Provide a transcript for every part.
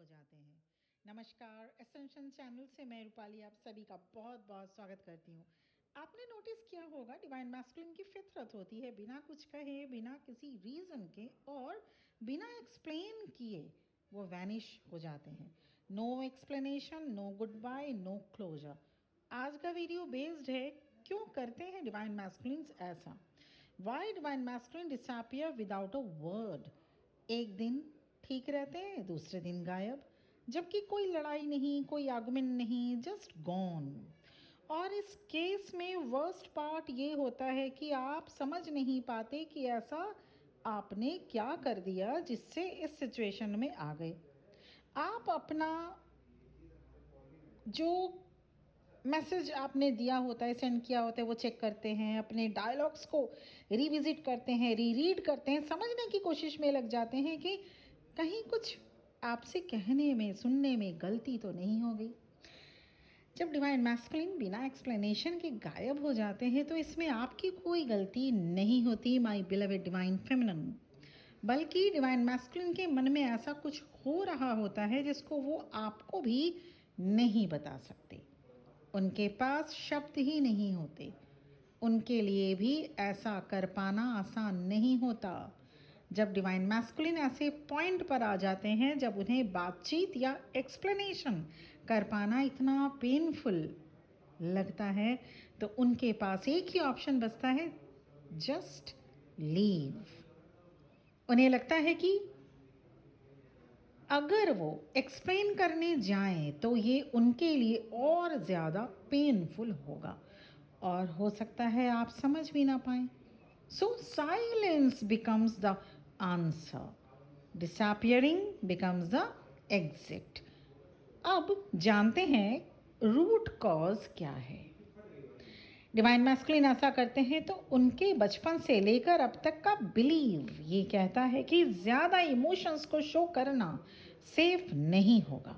हो जाते हैं। नमस्कार, एसेंशन चैनल से मैं रूपाली आप सभी का बहुत बहुत स्वागत करती हूँ। आपने नोटिस किया होगा डिवाइन मैस्कुलिन की फितरत होती है बिना कुछ कहे, बिना किसी रीज़न के और बिना एक्सप्लेन किए वो वैनिश हो जाते हैं। No explanation, no good bye, no closure. आज का वीडियो बेस्ड है क्यों करते हैं डिवाइन मैस्कुलिन्स ऐसा। Why divine masculine disappear without a word. एक दिन ठीक रहते हैं, दूसरे दिन गायब, जबकि कोई लड़ाई नहीं, कोई आर्गुमेंट नहीं, जस्ट गॉन। और इस केस में वर्स्ट पार्ट ये होता है कि आप समझ नहीं पाते कि ऐसा आपने क्या कर दिया जिससे इस सिचुएशन में आ गए। आप अपना जो मैसेज आपने दिया होता है, सेंड किया होता है, वो चेक करते हैं, अपने डायलॉग्स को रिविजिट करते हैं, रीरीड करते हैं, समझने की कोशिश में लग जाते हैं कि कहीं कुछ आपसे कहने में, सुनने में गलती तो नहीं हो गई। जब डिवाइन मैस्कुलिन बिना एक्सप्लेनेशन के गायब हो जाते हैं तो इसमें आपकी कोई गलती नहीं होती माय बिलवेड डिवाइन फेमिनिन, बल्कि डिवाइन मैस्कुलिन के मन में ऐसा कुछ हो रहा होता है जिसको वो आपको भी नहीं बता सकते। उनके पास शब्द ही नहीं होते। उनके लिए भी ऐसा कर पाना आसान नहीं होता। जब डिवाइन मैस्कुलिन ऐसे पॉइंट पर आ जाते हैं जब उन्हें बातचीत या एक्सप्लेनेशन कर पाना इतना पेनफुल लगता है तो उनके पास एक ही ऑप्शन बचता है, जस्ट लीव। उन्हें लगता है कि अगर वो एक्सप्लेन करने जाएं तो ये उनके लिए और ज़्यादा पेनफुल होगा और हो सकता है आप समझ भी ना पाएं। So silence becomes the answer, disappearing becomes the exit. अब जानते हैं रूट कॉज क्या है। डिवाइन मैस्कुलिन ऐसा करते हैं तो उनके बचपन से लेकर अब तक का बिलीव ये कहता है कि ज़्यादा इमोशंस को शो करना सेफ नहीं होगा।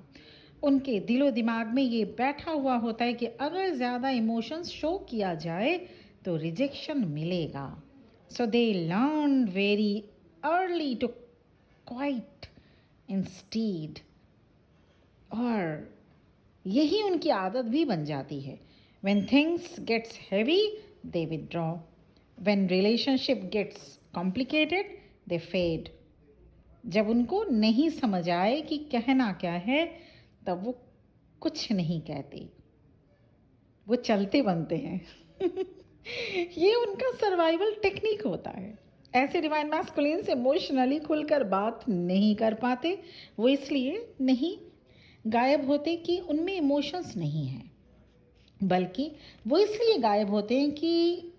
उनके दिलो दिमाग में ये बैठा हुआ होता है कि अगर ज़्यादा इमोशंस शो किया जाए तो रिजेक्शन मिलेगा। So they learn very early to quiet instead, और यही उनकी आदत भी बन जाती है। When things gets heavy, they withdraw. When relationship gets complicated, they fade. जब उनको नहीं समझ आए कि कहना क्या है तब वो कुछ नहीं कहते, वो चलते बनते हैं। ये उनका सर्वाइवल टेक्निक होता है। ऐसे डिवाइन मैस्कुलिन्स इमोशनली खुलकर बात नहीं कर पाते। वो इसलिए नहीं गायब होते कि उनमें इमोशंस नहीं हैं, बल्कि वो इसलिए गायब होते हैं कि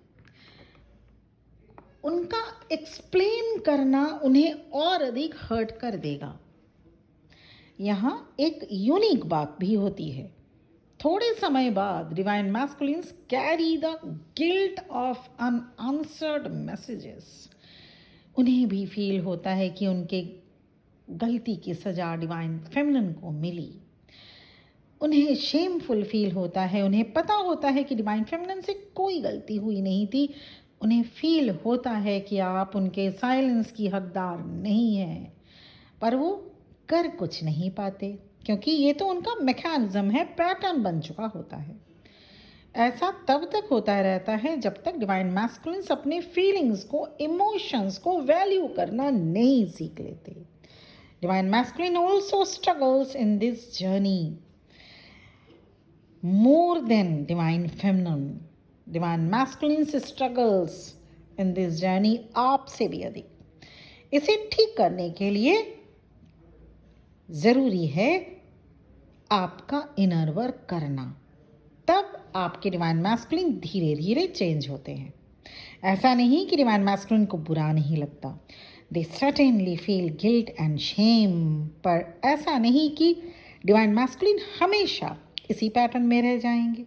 उनका एक्सप्लेन करना उन्हें और अधिक हर्ट कर देगा। यहाँ एक यूनिक बात भी होती है। थोड़े समय बाद divine masculines carry the guilt of unanswered messages. उन्हें भी फील होता है कि उनके गलती की सज़ा डिवाइन फेमिनिन को मिली। उन्हें शेमफुल फील होता है। उन्हें पता होता है कि डिवाइन फेमिनिन से कोई गलती हुई नहीं थी। उन्हें फील होता है कि आप उनके साइलेंस की हकदार नहीं हैं, पर वो कर कुछ नहीं पाते क्योंकि ये तो उनका मैकेनिज्म है, पैटर्न बन चुका होता है। ऐसा तब तक होता रहता है जब तक डिवाइन मैस्कुलिन्स अपने फीलिंग्स को, इमोशंस को वैल्यू करना नहीं सीख लेते। Divine masculine also struggles in this journey more than divine feminine. Divine masculine struggles in this journey आपसे भी अधिक। इसे ठीक करने के लिए ज़रूरी है आपका इनर वर्क करना, तब आपके डिवाइन मैस्कुलिन धीरे धीरे चेंज होते हैं। ऐसा नहीं कि डिवाइन मैस्कुलिन को बुरा नहीं लगता, they certainly feel guilt and shame, पर ऐसा नहीं कि डिवाइन मैस्कुलिन हमेशा इसी पैटर्न में रह जाएंगे।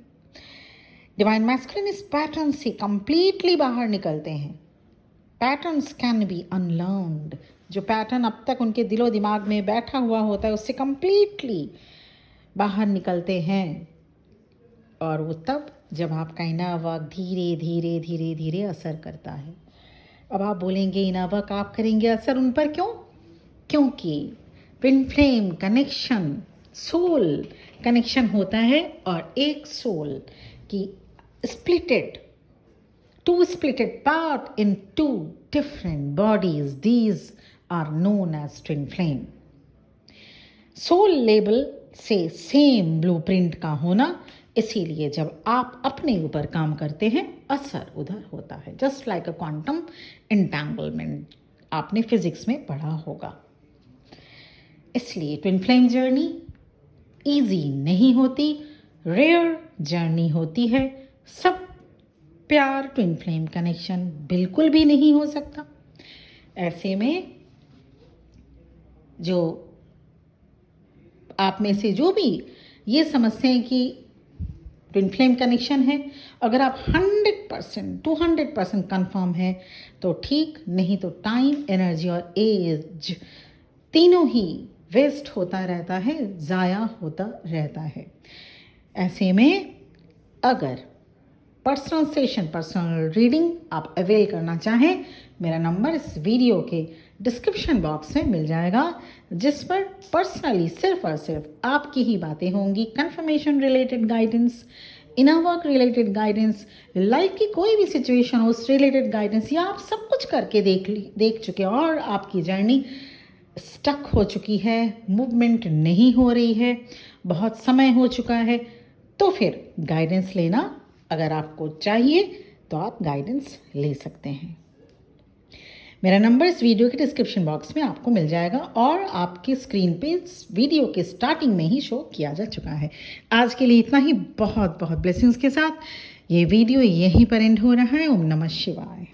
डिवाइन मैस्कुलिन इस पैटर्न से कंप्लीटली बाहर निकलते हैं। Patterns can be unlearned. जो पैटर्न अब तक उनके दिलो दिमाग में बैठा हुआ होता है उससे कंप्लीटली बाहर निकलते हैं, और वो तब जब आपका इनर वर्क धीरे धीरे धीरे धीरे असर करता है। अब आप बोलेंगे इनर वर्क आप करेंगे, असर उन पर क्यों? क्योंकि twin flame connection, soul connection होता है और एक सोल की splitted, two splitted part in two different bodies. These are known as twin flame. Soul level से सेम ब्लूप्रिंट का होना, इसीलिए जब आप अपने ऊपर काम करते हैं असर उधर होता है. Just like a quantum entanglement, आपने फिजिक्स में पढ़ा होगा. इसलिए ट्विन फ्लेम जर्नी ईजी नहीं होती, रेयर जर्नी होती है. सब प्यार ट्विन फ्लेम कनेक्शन बिल्कुल भी नहीं हो सकता. ऐसे में जो आप में से जो भी ये समझते हैं कि ट्विन फ्लेम कनेक्शन है, अगर आप 100% 200% कंफर्म है तो ठीक, नहीं तो टाइम, एनर्जी और एज तीनों ही वेस्ट होता रहता है, ज़ाया होता रहता है. ऐसे में अगर पर्सनल सेशन, पर्सनल रीडिंग आप अवेल करना चाहें, मेरा नंबर इस वीडियो के डिस्क्रिप्शन बॉक्स में मिल जाएगा, जिस पर पर्सनली सिर्फ और सिर्फ आपकी ही बातें होंगी. Confirmation related guidance, inner work related guidance, life की कोई भी सिचुएशन हो उस रिलेटेड गाइडेंस, या आप सब कुछ करके देख चुके हैं और आपकी जर्नी स्टक हो चुकी है, मूवमेंट नहीं हो रही है, बहुत समय हो चुका है, तो फिर गाइडेंस लेना अगर आपको चाहिए तो आप गाइडेंस ले सकते हैं. मेरा नंबर इस वीडियो के डिस्क्रिप्शन बॉक्स में आपको मिल जाएगा और आपकी स्क्रीन पे इस वीडियो के स्टार्टिंग में ही शो किया जा चुका है. आज के लिए इतना ही. बहुत बहुत ब्लेसिंग्स के साथ ये वीडियो यहीं पर एंड हो रहा है. ओम नमः शिवाय.